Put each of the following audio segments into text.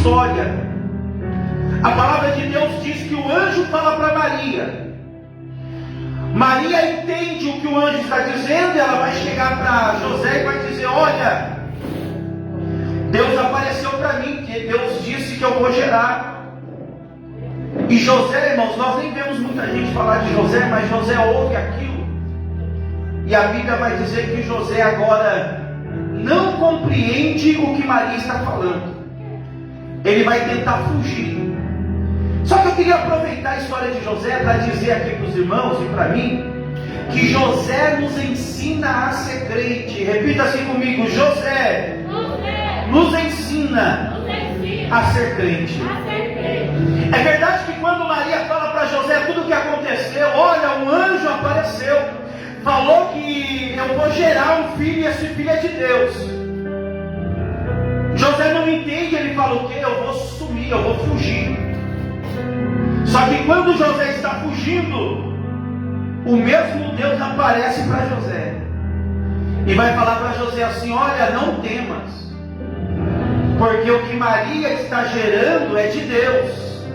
história. A palavra de Deus diz que o anjo fala para Maria. Maria entende o que o anjo está dizendo, e ela vai chegar para José e vai dizer: olha, Deus apareceu para mim, que Deus disse que eu vou gerar. E José, irmãos, nós nem vemos muita gente falar de José, mas José ouve aquilo. E a Bíblia vai dizer que José agora não compreende o que Maria está falando. Ele vai tentar fugir. Só que eu queria aproveitar a história de José para dizer aqui para os irmãos e para mim, que José nos ensina a ser crente. Repita assim comigo: José nos ensina a ser crente. É verdade que quando Maria fala para José tudo o que aconteceu, olha, um anjo apareceu, falou que eu vou gerar um filho e esse filho é de Deus. José não entende, ele fala o quê? Eu vou sumir, eu vou fugir. Só que quando José está fugindo, o mesmo Deus aparece para José e vai falar para José assim: olha, não temas, porque o que Maria está gerando é de Deus.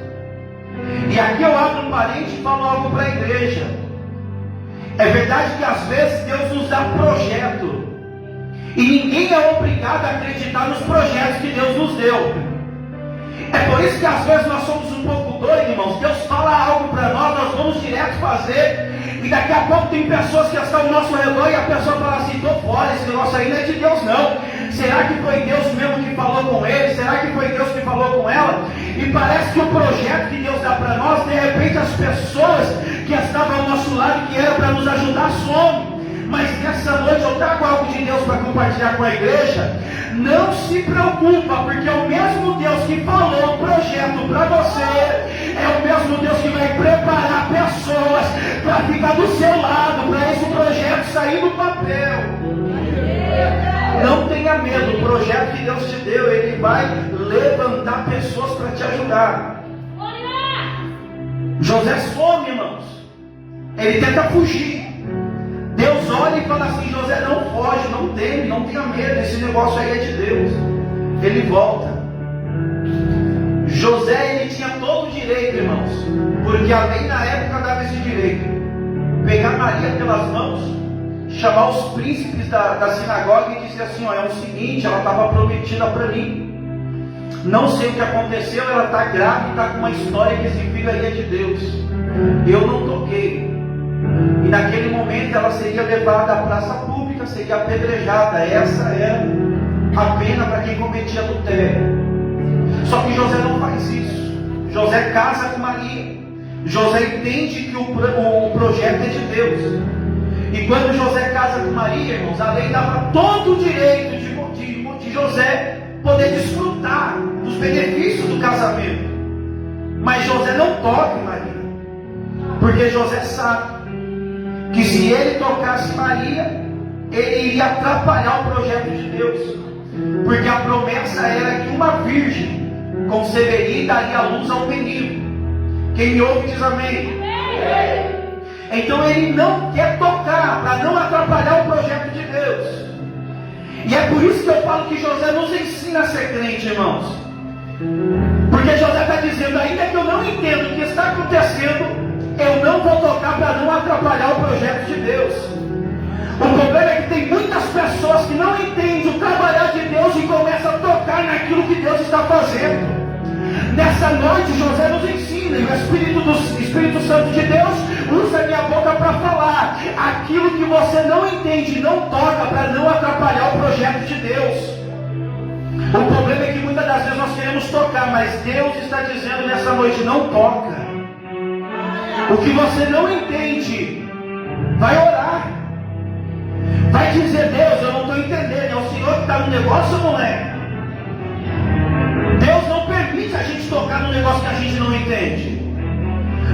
E aqui eu abro um parênteses e falo algo para a igreja. É verdade que às vezes Deus nos dá projeto, e ninguém é obrigado a acreditar nos projetos que Deus nos deu. É por isso que às vezes nós somos um pouco doidos, irmãos. Deus fala algo para nós vamos direto fazer, e daqui a pouco tem pessoas que estão ao nosso redor e a pessoa fala assim: estou fora, esse negócio aí não é de Deus não. Será que foi Deus mesmo que falou com ele? Será que foi Deus que falou com ela? E parece que o projeto que Deus dá para nós, de repente as pessoas que estavam ao nosso lado, que eram para nos ajudar, somem. Mas nessa noite eu trago algo de Deus para compartilhar com a igreja. Não se preocupa, porque é o mesmo Deus que falou o projeto para você, é o mesmo Deus que vai preparar pessoas para ficar do seu lado, para esse projeto sair do papel. Não tenha medo, o projeto que Deus te deu, Ele vai levantar pessoas para te ajudar. José some, irmãos. Ele tenta fugir. Deus olha e fala assim: José, não foge, não teme, não tenha medo, esse negócio aí é de Deus. Ele volta. José, ele tinha todo o direito, irmãos, porque a lei na época dava esse direito: pegar Maria pelas mãos, chamar os príncipes da sinagoga e dizer assim: ó, é o seguinte, ela estava prometida para mim, não sei o que aconteceu, ela está grávida e está com uma história que esse filho aí é de Deus, eu não toquei. E naquele momento ela seria levada à praça pública, seria apedrejada. Essa era a pena para quem cometia adultério. Só que José não faz isso. José casa com Maria. José entende que o projeto é de Deus. E quando José casa com Maria, irmãos, a lei dava todo o direito de José poder desfrutar dos benefícios do casamento. Mas José não toca em Maria, porque José sabe que se ele tocasse Maria, ele iria atrapalhar o projeto de Deus, porque a promessa era que uma virgem conceberia e daria à luz a um menino. Quem me ouve diz amém. Então ele não quer tocar, para não atrapalhar o projeto de Deus. E é por isso que eu falo que José nos ensina a ser crente, irmãos. Porque José está dizendo: ainda que eu não entendo o que está acontecendo, eu não vou tocar para não atrapalhar o projeto de Deus. O problema é que tem muitas pessoas que não entendem o trabalhar de Deus e começam a tocar naquilo que Deus está fazendo. Nessa noite José nos ensina, e o Espírito Santo de Deus usa a minha boca para falar: aquilo que você não entende, não toca para não atrapalhar o projeto de Deus. O problema é que muitas das vezes nós queremos tocar, mas Deus está dizendo nessa noite: não toca. O que você não entende, vai orar, vai dizer: Deus, eu não estou entendendo, é o Senhor que está no negócio ou não é? Deus não permite a gente tocar no negócio que a gente não entende.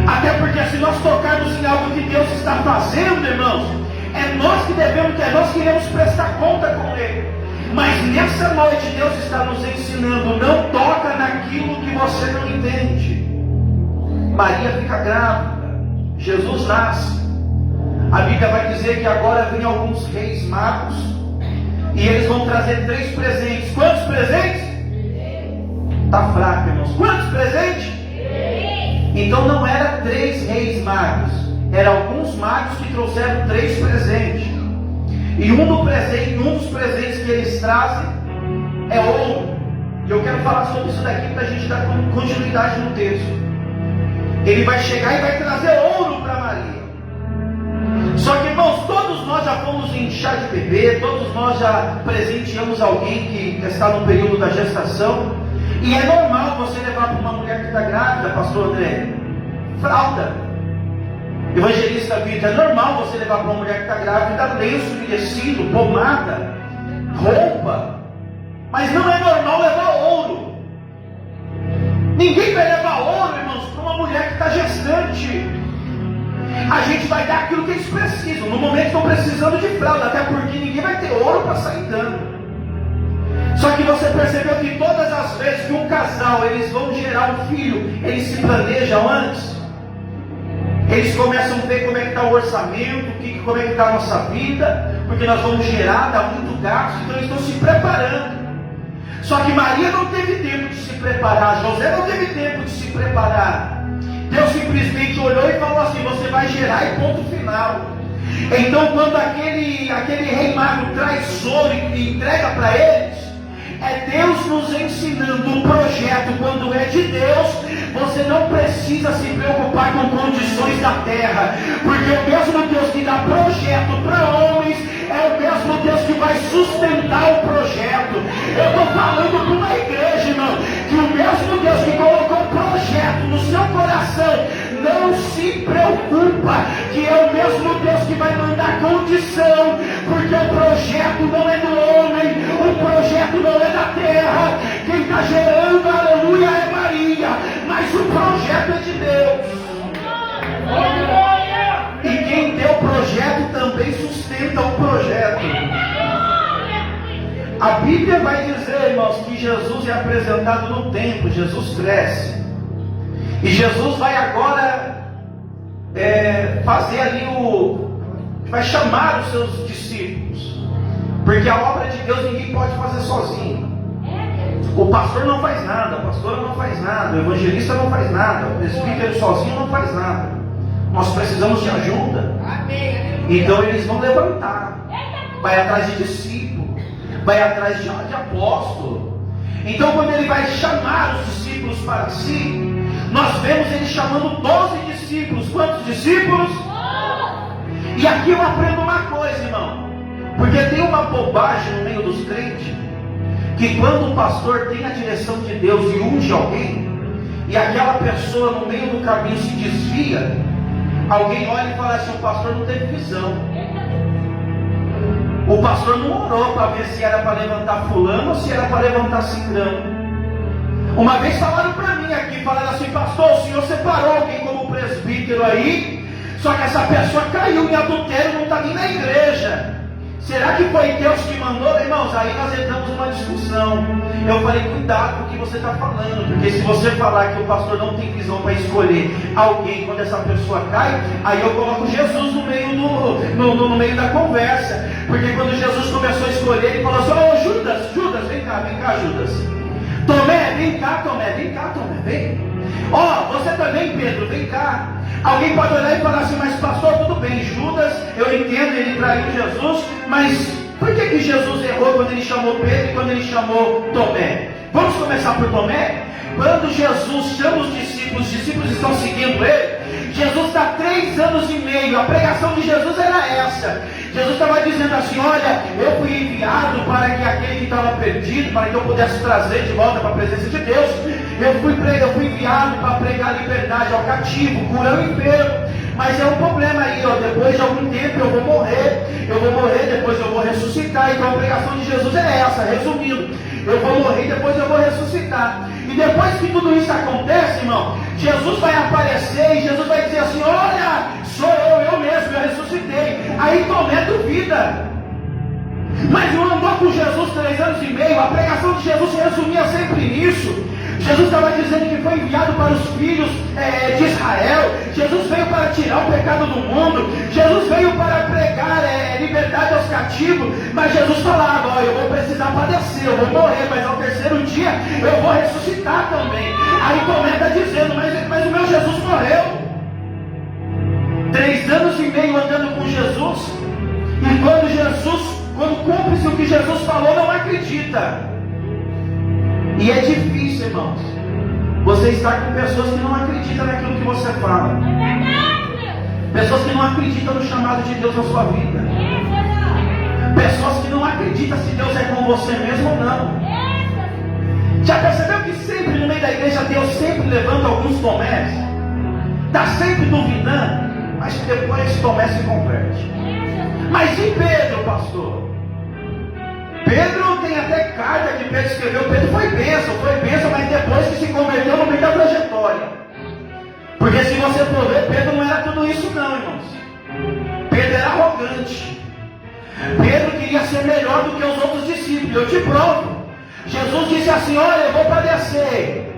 Até porque se nós tocarmos em algo que Deus está fazendo, irmãos, é nós que devemos, que nós queremos prestar conta com Ele. Mas nessa noite Deus está nos ensinando: não toca naquilo que você não entende. Maria fica grávida, Jesus nasce. A Bíblia vai dizer que agora vem alguns reis magos e eles vão trazer 3 presentes. Quantos presentes? Está fraco, irmãos. Quantos presentes? Então não era 3 reis magos, eram alguns magos que trouxeram 3 presentes. E um dos presentes que eles trazem é ouro. E eu quero falar sobre isso daqui para a gente dar continuidade no texto. Ele vai chegar e vai trazer ouro para Maria. Só que, irmãos, todos nós já fomos em chá de bebê, todos nós já presenteamos alguém que está no período da gestação. E é normal você levar para uma mulher que está grávida, pastor André, fralda. Evangelista Vitor, é normal você levar para uma mulher que está grávida lenço umedecido, pomada, roupa. Mas não é normal levar ouro. Ninguém vai levar ouro, irmãos, para uma mulher que está gestante. A gente vai dar aquilo que eles precisam. No momento estão precisando de fralda, até porque ninguém vai ter ouro para sair dando. Só que você percebeu que todas as vezes que um casal eles vão gerar um filho, eles se planejam antes. Eles começam a ver como é que está o orçamento, como é que está a nossa vida, porque nós vamos gerar, dá muito gasto, então eles estão se preparando. Só que Maria não teve tempo de se preparar, José não teve tempo de se preparar. Deus simplesmente olhou e falou assim: você vai gerar e ponto final. Então quando aquele rei mago traz ouro e entrega para eles, é Deus nos ensinando um projeto. Quando é de Deus, você não precisa se preocupar com condições da terra, porque o mesmo Deus que dá projeto para homens é o mesmo Deus que vai sustentar o projeto. Eu estou falando para uma igreja, irmão, que o mesmo Deus que colocou o projeto no seu coração não se preocupa, que é o mesmo Deus que vai mandar condição, porque o projeto não é do homem, o projeto não é da terra. Quem está gerando, aleluia, é Maria, mas o projeto é de Deus. E quem tem o projeto também sustenta o projeto. A Bíblia vai dizer, irmãos, que Jesus é apresentado no templo. Jesus cresce. E Jesus vai agora fazer ali vai chamar os seus discípulos. Porque a obra de Deus ninguém pode fazer sozinho. O pastor não faz nada, a pastora não faz nada, o evangelista não faz nada, o presbítero sozinho não faz nada. Nós precisamos de ajuda. Então eles vão levantar. Vai atrás de discípulo, vai atrás de apóstolo. Então quando ele vai chamar os discípulos para si, nós vemos ele chamando 12 discípulos. Quantos discípulos? E aqui eu aprendo uma coisa, irmão, porque tem uma bobagem no meio dos crentes, que quando o pastor tem a direção de Deus e unge alguém, e aquela pessoa no meio do caminho se desvia, alguém olha e fala assim: o pastor não teve visão, o pastor não orou para ver se era para levantar fulano ou se era para levantar ciclano. Uma vez falaram para mim aqui, falaram assim: pastor, o senhor separou alguém como presbítero aí, só que essa pessoa caiu em adultério, não está nem na igreja. Será que foi Deus que mandou? Irmãos, aí nós entramos numa discussão. Eu falei: cuidado com o que você está falando, porque se você falar que o pastor não tem visão para escolher alguém quando essa pessoa cai, aí eu coloco Jesus no meio no meio da conversa. Porque quando Jesus começou a escolher, ele falou assim: ô Judas, vem cá, Judas. Tomé, vem cá, Tomé, vem. Ó, você também, Pedro, vem cá. Alguém pode olhar e falar assim: mas pastor, tudo bem, Judas, eu entendo, ele traiu Jesus, mas por que Jesus errou quando ele chamou Pedro e quando ele chamou Tomé? Vamos começar por Tomé? Quando Jesus chama os discípulos estão seguindo ele. Jesus está 3 anos e meio, a pregação de Jesus era essa. Jesus estava dizendo assim: olha, eu fui enviado para que aquele que estava perdido, para que eu pudesse trazer de volta para a presença de Deus. Eu fui enviado para pregar liberdade ao cativo, curar o enfermo. Mas é um problema aí, ó, depois de algum tempo eu vou morrer, depois eu vou ressuscitar. Então a pregação de Jesus é essa, resumindo: eu vou morrer, depois eu vou ressuscitar. E depois que tudo isso acontece, irmão, Jesus vai aparecer e Jesus vai dizer assim: olha, sou eu mesmo, eu ressuscitei. Aí Tomé duvida. Mas não andou com Jesus 3 anos e meio. A pregação de Jesus se resumia sempre nisso: Jesus estava dizendo que foi enviado para os filhos de Israel. Jesus veio para tirar o pecado do mundo. Jesus veio para pregar liberdade aos cativos. Mas Jesus falava: ó, eu vou precisar padecer, eu vou morrer, mas ao terceiro dia eu vou ressuscitar também. Aí Tomé está dizendo: mas o meu Jesus morreu. 3 anos e meio andando com Jesus, e quando cumpre-se o que Jesus falou, não acredita. E é difícil, irmãos, você estar com pessoas que não acreditam naquilo que você fala. Pessoas que não acreditam no chamado de Deus na sua vida. Pessoas que não acreditam se Deus é com você mesmo ou não. Já percebeu que sempre no meio da igreja Deus sempre levanta alguns Tomés? Está sempre duvidando, mas depois Tomé se converte. Mas e Pedro, pastor? Pedro tem até carta que Pedro escreveu. Pedro foi bênção, mas depois que se converteu no meio da trajetória. Porque se você for ver, Pedro não era tudo isso não, irmãos. Pedro era arrogante. Pedro queria ser melhor do que os outros discípulos. Eu te provo. Jesus disse assim: olha, eu vou padecer.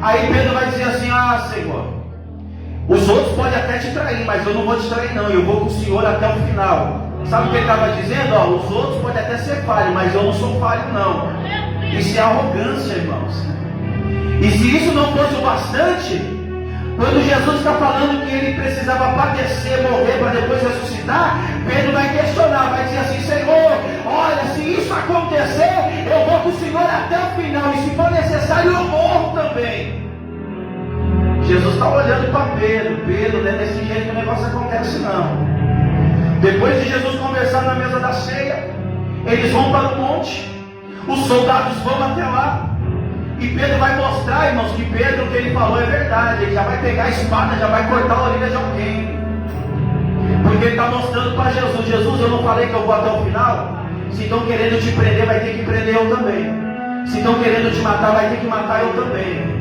Aí Pedro vai dizer assim: ah, Senhor, os outros podem até te trair, mas eu não vou te trair não, eu vou com o Senhor até o final. Sabe o que ele estava dizendo? Ó, os outros podem até ser falhos, mas eu não sou falho não. Isso é arrogância, irmãos. E se isso não fosse o bastante, quando Jesus está falando que ele precisava padecer, morrer para depois ressuscitar, Pedro vai questionar, vai dizer assim: Senhor, olha, se isso acontecer, eu vou com o Senhor até o final, e se for necessário eu morro também. Jesus está olhando para Pedro, não é desse jeito que o negócio acontece não. Depois de Jesus conversar na mesa da ceia, eles vão para o monte, os soldados vão até lá, e Pedro vai mostrar, irmãos, que Pedro, o que ele falou é verdade. Ele já vai pegar a espada, já vai cortar a orelha de alguém, porque ele está mostrando para Jesus: Jesus, eu não falei que eu vou até o final? Se estão querendo te prender, vai ter que prender eu também. Se estão querendo te matar, vai ter que matar eu também.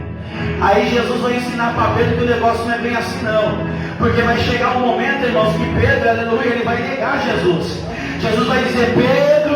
Aí Jesus vai ensinar para Pedro que o negócio não é bem assim não, porque vai chegar um momento, irmãos, que Pedro, aleluia, ele vai negar Jesus. Jesus vai dizer: Pedro,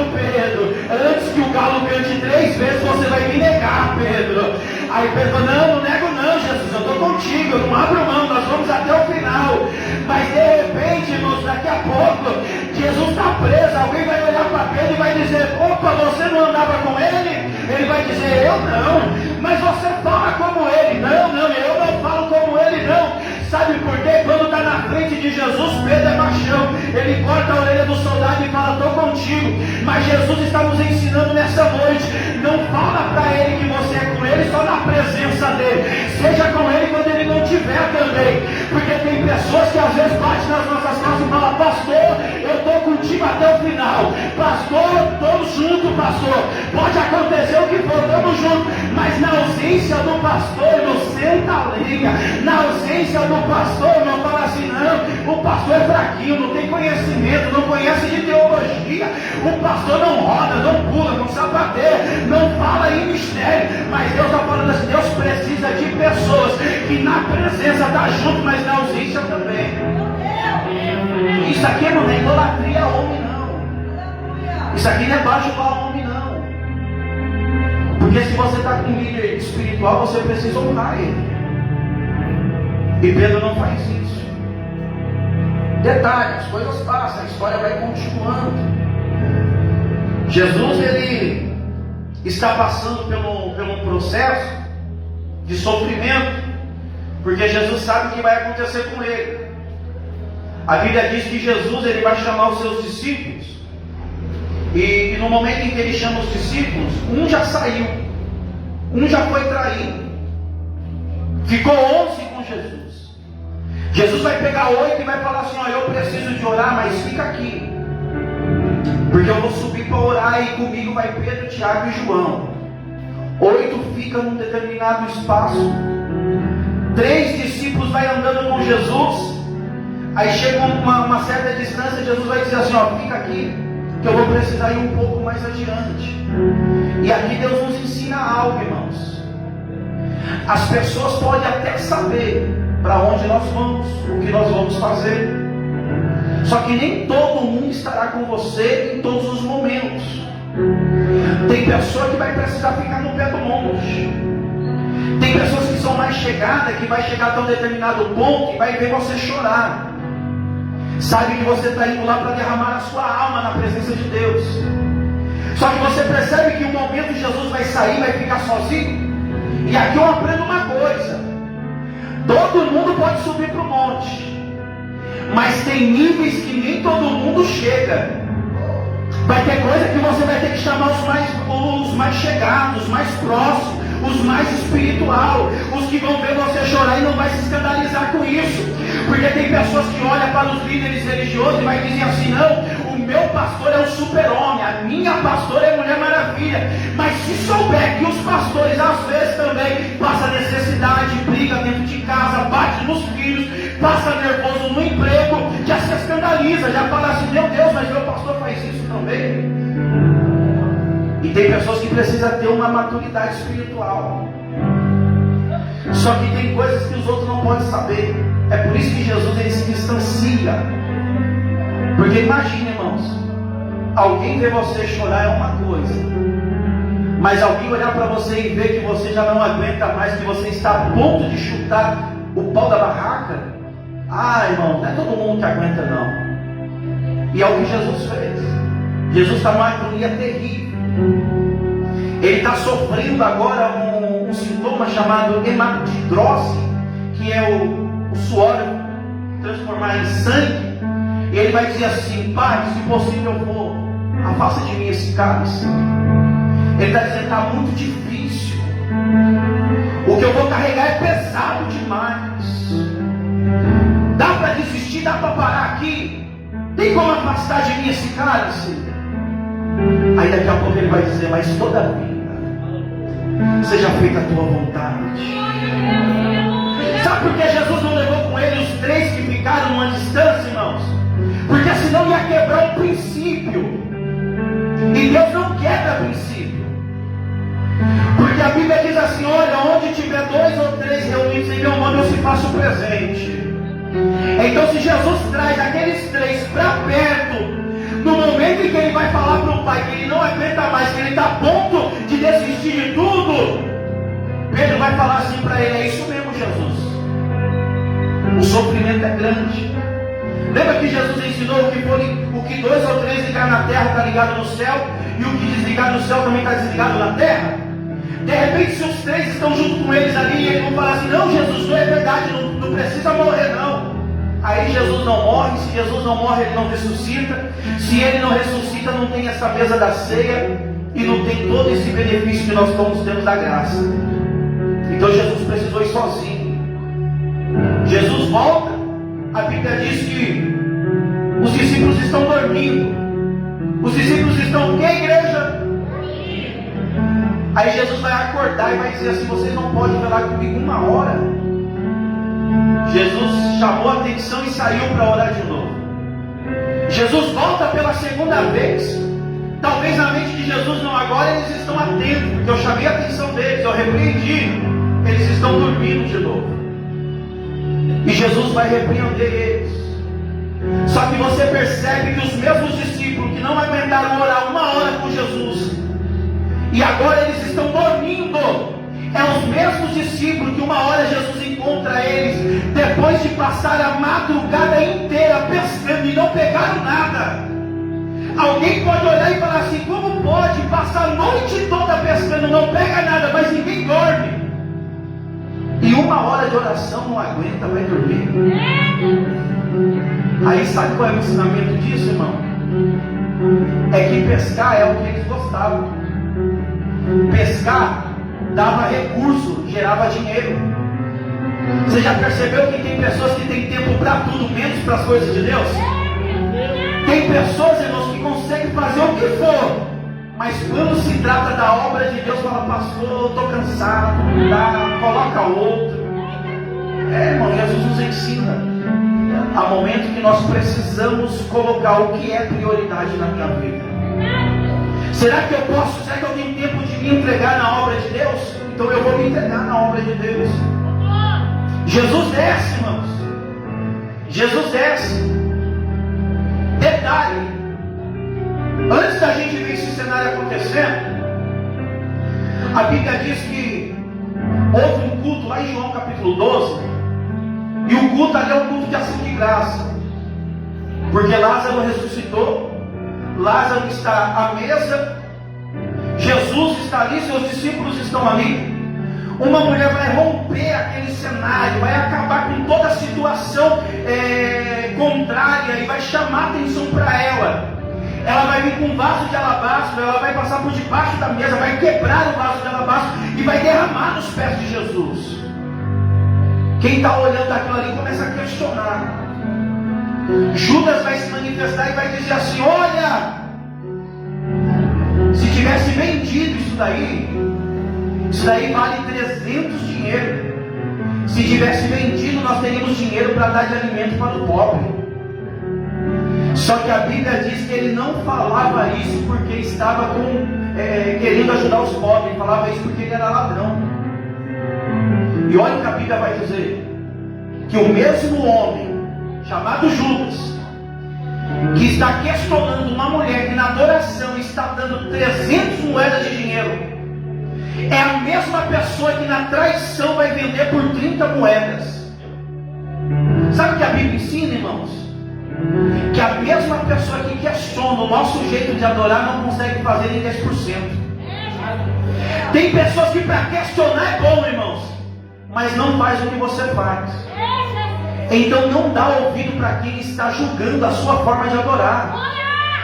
antes que o galo cante 3 vezes, você vai me negar, Pedro. Aí Pedro: não nego não, Jesus, eu estou contigo, eu não abro mão, nós vamos até o final. Mas de repente, irmãos, daqui a pouco, Jesus está preso, alguém vai olhar para Pedro e vai dizer: opa, você não andava com ele? Ele vai dizer: eu não. Mas você fala como ele? Não, eu não falo como ele não. Sabe por quê? Quando está na frente de Jesus, Pedro é machão. Ele corta a orelha do soldado e fala: estou contigo. Mas Jesus está nos ensinando nessa noite: não fala para ele que você é com ele só na presença dele. Seja com ele quando ele não estiver também. Porque tem pessoas que às vezes batem nas nossas costas e falam: pastor, eu estou contigo até o final. Pastor, estamos juntos, pastor. Pode acontecer o que for, estamos juntos. Mas na ausência do pastor, não senta a lenha. Na ausência do pastor, não fala assim: não, o pastor é fraquinho, não tem conhecimento, não conhece de teologia. O pastor não roda, não pula, não sapateia, não fala em mistério. Mas Deus está falando assim: Deus precisa de pessoas que na presença está junto, mas na ausência também. Isso aqui não é idolatria a homem não. Isso aqui não é baixo para homem não. Porque se você está com um líder espiritual, você precisa honrar ele. E Pedro não faz isso. Detalhe, as coisas passam, a história vai continuando. Jesus, ele está passando pelo processo de sofrimento, porque Jesus sabe o que vai acontecer com ele. A Bíblia diz que Jesus, ele vai chamar os seus discípulos, e no momento em que ele chama os discípulos, um já saiu, um já foi traído, ficou 11 com Jesus. Jesus vai pegar 8 e vai falar assim: ó, eu preciso de orar, mas fica aqui, porque eu vou subir para orar, e comigo vai Pedro, Tiago e João. 8 fica num determinado espaço. 3 discípulos vai andando com Jesus. Aí chega uma certa distância, Jesus vai dizer assim: ó, fica aqui, que eu vou precisar ir um pouco mais adiante. E aqui Deus nos ensina algo, irmãos. As pessoas podem até saber para onde nós vamos, o que nós vamos fazer, só que nem todo mundo estará com você em todos os momentos. Tem pessoa que vai precisar ficar no pé do monte. chegada que vai chegar até um determinado ponto e vai ver você chorar. Sabe que você está indo lá para derramar a sua alma na presença de Deus. Só que você percebe que o momento Jesus vai sair, vai ficar sozinho. E aqui eu aprendo uma coisa: todo mundo pode subir para o monte, mas tem níveis que nem todo mundo chega. Vai ter coisa que você vai ter que chamar os mais chegados, os mais próximos, os mais espiritual, os que vão ver você chorar e não vai se escandalizar com isso. Porque tem pessoas que olham para os líderes religiosos e vai dizer assim: não, o meu pastor é um super-homem, a minha pastora é Mulher Maravilha. Mas se souber que os pastores às vezes também passam necessidade, briga dentro de casa, bate nos filhos, passa nervoso no emprego, já se escandaliza, já fala assim: meu Deus, mas meu pastor faz isso também. E tem pessoas que precisam ter uma maturidade espiritual. Só que tem coisas que os outros não podem saber. É por isso que Jesus ele se distancia. Porque imagine, irmãos, alguém ver você chorar é uma coisa, mas alguém olhar para você e ver que você já não aguenta mais, que você está a ponto de chutar o pau da barraca. Irmão, não é todo mundo que aguenta não. E é o que Jesus fez. Jesus está numa agonia terrível. Ele está sofrendo agora um sintoma chamado hematidrose, que é o suor transformar em sangue. E ele vai dizer assim: Pai, se possível for, afasta de mim esse cálice. Ele está dizendo: está muito difícil, o que eu vou carregar é pesado demais. Dá para desistir, dá para parar aqui? Tem como afastar de mim esse cálice? Aí daqui a pouco ele vai dizer: mas todavia seja feita a tua vontade. Sabe por que Jesus não levou com ele os três que ficaram numa distância, irmãos? Porque senão ia quebrar um princípio. E Deus não quebra princípio. Porque a Bíblia diz assim: olha, onde tiver 2 ou 3 reunidos em meu nome, eu se faço presente. Então se Jesus traz aqueles 3 para perto, no momento em que ele vai falar para o Pai que ele não aguenta mais, que ele está a ponto de desistir de tudo, Pedro vai falar assim para ele: é isso mesmo, Jesus, o sofrimento é grande. Lembra que Jesus ensinou o que 2 ou 3 ligar na terra está ligado no céu, e o que desligar no céu também está desligado na terra? De repente, se os 3 estão junto com eles ali, eles vão falar assim: não, Jesus, não é verdade, não precisa morrer não. Aí Jesus não morre. Se Jesus não morre, ele não ressuscita. Se ele não ressuscita, não tem essa mesa da ceia e não tem todo esse benefício que nós estamos tendo da graça. Então Jesus precisou ir sozinho. Jesus volta. A Bíblia diz que os discípulos estão dormindo. Os discípulos estão o que, igreja? Aí Jesus vai acordar e vai dizer assim: vocês não podem velar comigo 1 hora. Jesus chamou a atenção e saiu para orar de novo. Jesus volta pela segunda vez. Talvez na mente de Jesus: não, agora eles estão atentos, porque eu chamei a atenção deles, eu repreendi. Eles estão dormindo de novo. E Jesus vai repreender eles. Só que você percebe que os mesmos discípulos que não aguentaram orar 1 hora com Jesus, e agora eles estão dormindo, é os mesmos discípulos que 1 hora Jesus encontra eles, depois de passar a madrugada inteira pescando e não pegaram nada. Alguém pode olhar e falar assim: como pode passar a noite toda pescando, não pega nada, mas ninguém dorme? E 1 hora de oração não aguenta, vai dormir. Aí sabe qual é o ensinamento disso, irmão? É que pescar é o que eles gostavam. Pescar dava recurso, gerava dinheiro. Você já percebeu que tem pessoas que têm tempo para tudo, menos para as coisas de Deus? Tem pessoas, irmãos, que conseguem fazer o que for, mas quando se trata da obra de Deus, fala: pastor, estou cansado, não dá, coloca outro. Irmão, Jesus nos ensina. Há momentos que nós precisamos colocar o que é prioridade na minha vida. Será que eu posso? Será que eu tenho tempo de me entregar na obra de Deus? Então eu vou me entregar na obra de Deus. Jesus desce, irmãos. Jesus desce. Detalhe: antes da gente ver esse cenário acontecendo, a Bíblia diz que houve um um culto lá em João capítulo 12, e o culto ali é um culto de ação de graça, porque Lázaro ressuscitou, Lázaro está à mesa, Jesus está ali, seus discípulos estão ali. Uma mulher vai romper aquele cenário, vai acabar com toda a situação contrária e vai chamar a atenção para ela. Ela vai vir com um vaso de alabastro, ela vai passar por debaixo da mesa, vai quebrar o vaso de alabastro e vai derramar nos pés de Jesus. Quem está olhando aquilo ali começa a questionar. Judas vai se manifestar e vai dizer assim: olha, se tivesse vendido isso daí vale 300 dinheiro. Se tivesse vendido, nós teríamos dinheiro para dar de alimento para o pobre. Só que a Bíblia diz que ele não falava isso porque estava querendo ajudar os pobres. Ele falava isso porque ele era ladrão. E olha o que a Bíblia vai dizer: que o mesmo homem chamado Judas, que está questionando uma mulher que na adoração está dando 300 moedas de dinheiro, é a mesma pessoa que na traição vai vender por 30 moedas. Sabe o que a Bíblia ensina, irmãos? Que a mesma pessoa que questiona o nosso jeito de adorar não consegue fazer em 10%. Tem pessoas que para questionar é bom, irmãos, mas não faz o que você faz. Então não dá ouvido para quem está julgando a sua forma de adorar.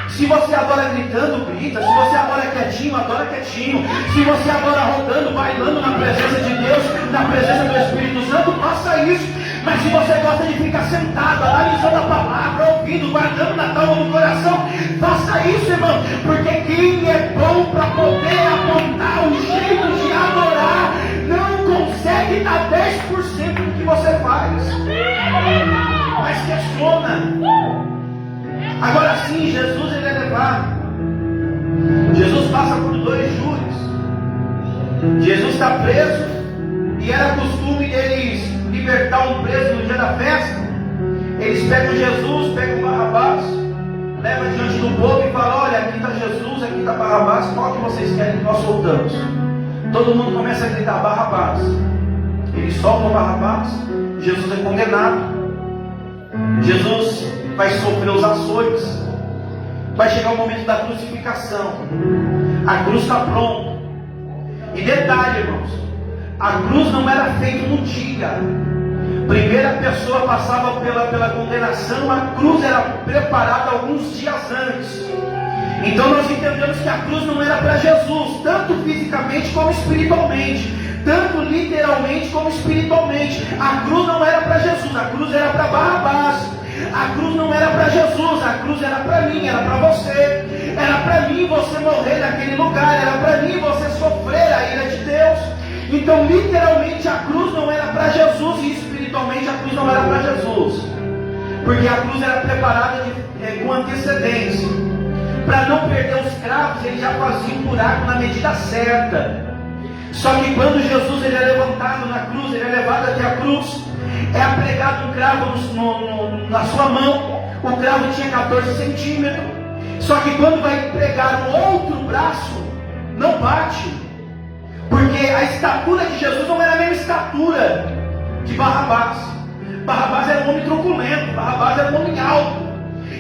Se você adora gritando, grita. Se você adora quietinho, adora quietinho. Se você adora rodando, bailando na presença de Deus, na presença do Espírito Santo, faça isso. Mas se você gosta de ficar sentado, analisando a palavra, ouvindo, guardando na tábua do coração, faça isso, irmão. Porque quem é bom para poder apontar o jeito de adorar, não consegue dar 10% do que você faz. Mas questiona. Agora sim, Jesus ele é levado. Jesus passa por 2 júris. Jesus está preso, e era costume deles libertar um preso no dia da festa. Eles pegam Jesus, pegam Barrabás, levam diante do povo e falam: olha, aqui está Jesus, aqui está Barrabás, qual que vocês querem que nós soltamos? Todo mundo começa a gritar: Barrabás. Eles soltam Barrabás. Jesus é condenado. Jesus vai sofrer os açoites. Vai chegar o momento da crucificação. A cruz está pronta. E detalhe, irmãos, a cruz não era feita no dia. Primeiro a pessoa passava pela condenação, a cruz era preparada alguns dias antes. Então nós entendemos que a cruz não era para Jesus, tanto fisicamente como espiritualmente, tanto literalmente como espiritualmente. A cruz não era para Jesus, a cruz era para Barrabás. A cruz não era para Jesus, a cruz era para mim, era para você. Era para mim você morrer naquele lugar, era para mim você sofrer a ira de Deus. Então literalmente a cruz não era para Jesus, e espiritualmente a cruz não era para Jesus, porque a cruz era preparada com antecedência. Para não perder os cravos, ele já fazia um buraco na medida certa. Só que quando Jesus ele é levantado na cruz, ele é levado até a cruz, é apregado um cravo na sua mão. O cravo tinha 14 centímetros. Só que quando vai pregar o outro braço, não bate, porque a estatura de Jesus não era a mesma estatura de Barrabás. Barrabás era um homem truculento, Barrabás era um homem alto.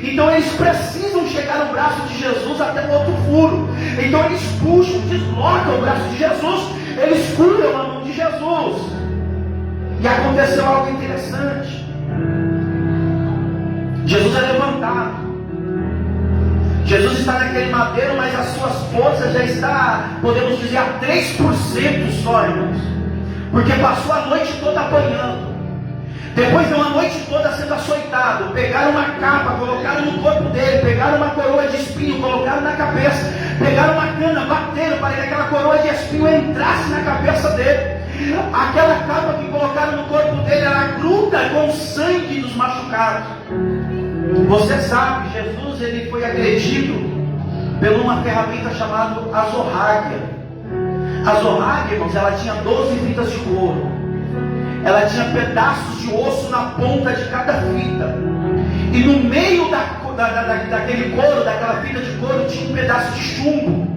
Então eles precisam chegar no braço de Jesus até o outro furo. Então eles puxam, deslocam o braço de Jesus, eles curam a mão de Jesus. E aconteceu algo interessante. Jesus é levantado. Jesus está naquele madeiro, mas as suas forças já está, podemos dizer, a 3% só, irmãos. Porque passou a noite toda apanhando. Depois de uma noite toda sendo açoitado, pegaram uma capa, colocaram no corpo dele, pegaram uma coroa de espinho, colocaram na cabeça, pegaram uma cana, bateram para que aquela coroa de espinho entrasse na cabeça dele. Aquela capa que colocaram no corpo dele, ela gruda com o sangue dos machucados. Você sabe, Jesus ele foi agredido por uma ferramenta chamada azorrague. A azorrague, irmãos, ela tinha 12 fitas de couro. Ela tinha pedaços de osso na ponta de cada fita. E no meio daquele couro, daquela fita de couro, tinha um pedaço de chumbo.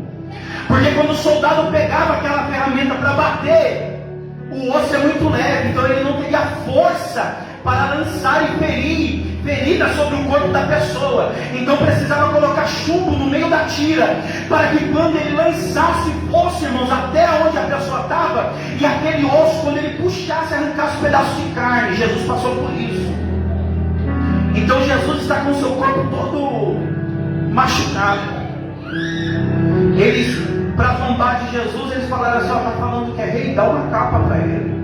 Porque quando o soldado pegava aquela ferramenta para bater, o osso é muito leve, então ele não teria força para lançar e ferir ferida sobre o corpo da pessoa. Então precisava colocar chumbo no meio da tira, para que quando ele lançasse, fosse, irmãos, até onde a pessoa estava, e aquele osso, quando ele puxasse, arrancasse um pedaço de carne. Jesus passou por isso. Então Jesus está com o seu corpo todo machucado. Eles, para zombar de Jesus, eles falaram assim: está falando que é rei, dá uma capa para ele.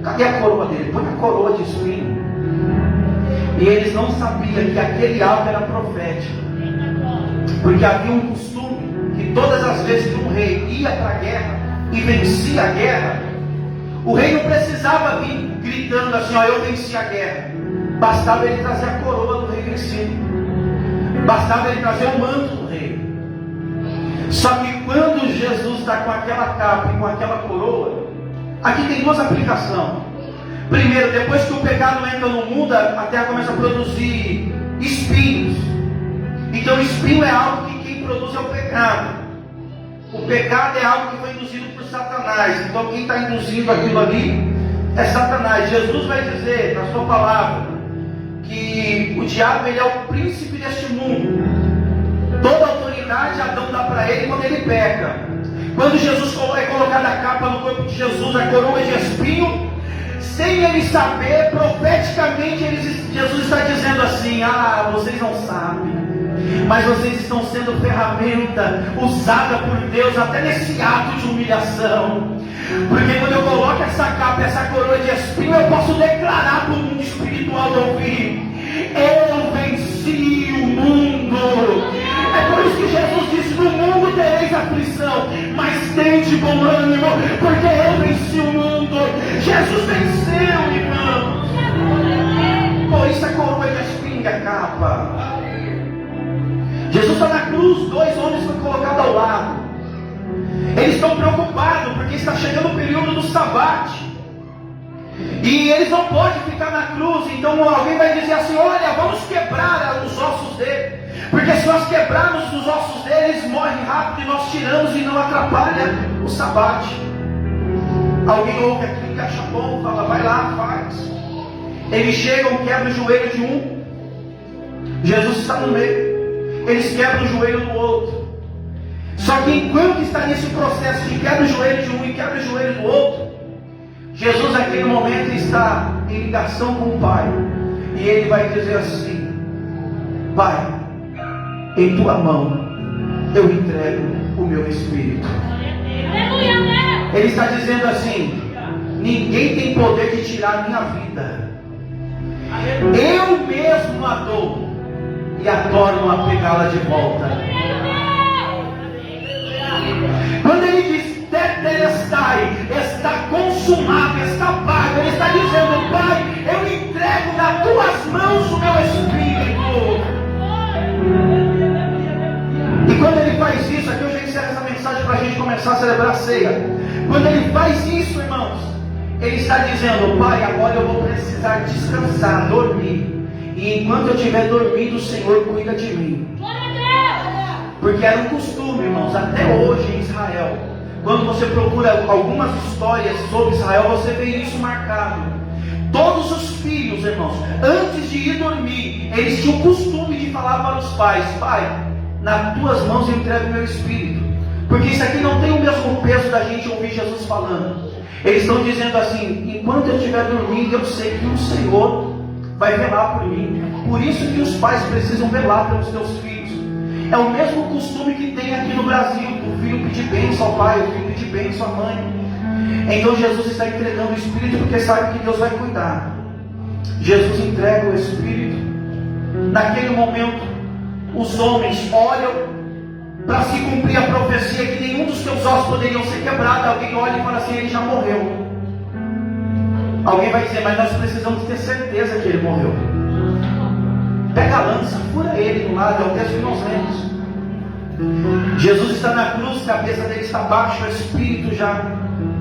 Cadê a coroa dele? Põe a coroa de espinho. E eles não sabiam que aquele algo era profético, porque havia um costume que todas as vezes que um rei ia para a guerra e vencia a guerra, o rei não precisava vir gritando assim: ó, eu venci a guerra. Bastava ele trazer a coroa do rei vencido, bastava ele trazer o manto do rei. Só que quando Jesus está com aquela capa e com aquela coroa, aqui tem duas aplicações. Primeiro, depois que o pecado entra no mundo, a terra começa a produzir espinhos. Então espinho é algo que quem produz é o pecado. O pecado é algo que foi induzido por Satanás. Então quem está induzindo aquilo ali é Satanás. Jesus vai dizer na sua palavra que o diabo, ele é o príncipe deste mundo. Toda autoridade Adão dá para ele quando ele peca. Quando Jesus é colocado a capa no corpo de Jesus, a coroa de espinho, sem ele saber, profeticamente Jesus está dizendo assim: ah, vocês não sabem, mas vocês estão sendo ferramenta usada por Deus até nesse ato de humilhação. Porque quando eu coloco essa capa, essa coroa de espinho, eu posso declarar para o mundo espiritual ouvir: eu venci o mundo. É por isso que Jesus disse: no mundo tereis aflição, mas tende bom ânimo, porque eu venci o mundo. Jesus venceu, irmão. Por isso a coroa de espinho e a capa. Jesus está na cruz, dois homens foram colocados ao lado. Eles estão preocupados, porque está chegando o período do sabate. E eles não podem ficar na cruz. Então alguém vai dizer assim: olha, vamos quebrar os ossos dele, porque se nós quebrarmos os ossos dele, eles morrem rápido, e nós tiramos e não atrapalha o sabate. Alguém ouve aquilo que acha bom, fala: vai lá, faz. Eles chegam, quebram o joelho de um, Jesus está no meio. Eles quebram o joelho do outro. Só que enquanto está nesse processo de quebra o joelho de um e quebra o joelho do outro, Jesus naquele momento está em ligação com o Pai. E ele vai dizer assim: Pai, em tua mão eu entrego o meu espírito. Ele está dizendo assim: ninguém tem poder de tirar a minha vida. Eu mesmo a dou e a torno a pegá-la de volta. Quando ele diz tetelestai, está consumado, está pago, ele está dizendo: Pai, eu entrego nas tuas mãos o meu espírito. E quando ele faz isso, aqui eu já encerro essa mensagem para a gente começar a celebrar a ceia. Quando ele faz isso, irmãos, ele está dizendo: Pai, agora eu vou precisar descansar, dormir. E enquanto eu estiver dormindo, o Senhor cuida de mim. Porque era um costume, irmãos, até hoje em Israel. Quando você procura algumas histórias sobre Israel, você vê isso marcado. Todos os filhos, irmãos, antes de ir dormir, eles tinham o costume de falar para os pais: Pai, nas tuas mãos eu entrego o meu espírito. Porque isso aqui não tem o mesmo peso da gente ouvir Jesus falando. Eles estão dizendo assim: enquanto eu estiver dormindo, eu sei que o Senhor vai velar por mim. Por isso que os pais precisam velar pelos teus filhos. É o mesmo costume que tem aqui no Brasil: o filho pedir bênção ao pai, o filho pedir bênção à mãe. Então Jesus está entregando o Espírito, porque sabe que Deus vai cuidar. Jesus entrega o Espírito. Naquele momento, os homens olham para se cumprir a profecia que nenhum dos seus ossos poderiam ser quebrados. Alguém olha e fala assim: ele já morreu. Alguém vai dizer: mas nós precisamos ter certeza que ele morreu. Pega a lança, fura ele do lado. É o texto que nós lemos. Jesus está na cruz, a cabeça dele está baixa, o espírito já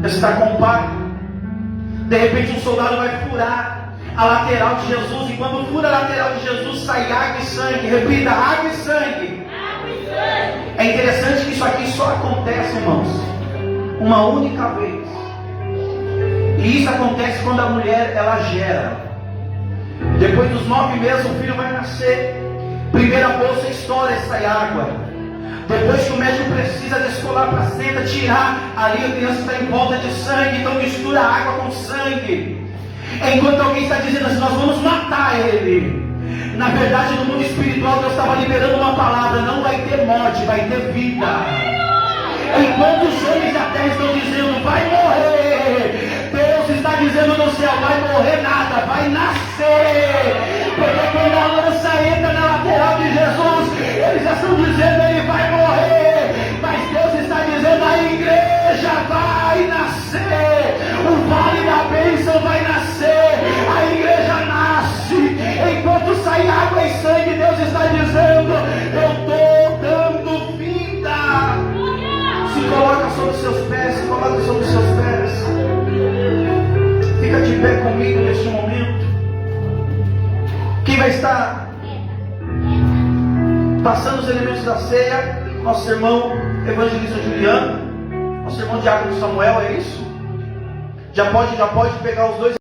está com o Pai. De repente um soldado vai furar a lateral de Jesus, e quando fura a lateral de Jesus, sai água e sangue. Repita: água e sangue. É interessante que isso aqui só acontece, irmãos, uma única vez. E isso acontece quando a mulher ela gera. Depois dos 9 meses o filho vai nascer. Primeira bolsa estoura e sai água. Depois que o médico precisa descolar a placenta, tirar, ali a criança está em volta de sangue, então mistura água com sangue. Enquanto alguém está dizendo assim, nós vamos matar ele. Na verdade, no mundo espiritual, Deus estava liberando uma palavra: não vai ter morte, vai ter vida. Enquanto os homens da terra estão dizendo, vai morrer, Deus está dizendo no céu, vai morrer nada, vai nascer. Porque quando a lança entra na lateral de Jesus, eles já estão dizendo, ele vai morrer. Mas Deus está dizendo, a igreja vai nascer. O vale da bênção vai nascer. A igreja nasce. Enquanto sai água e sangue, Deus está dizendo, eu estou dando vida. Se coloca sobre os seus pés, se coloca sobre os seus pés. Fica de pé comigo neste momento. Quem vai estar passando os elementos da ceia? Nosso irmão evangelista Juliano, nosso irmão Diácono Samuel, é isso? Já pode pegar os dois.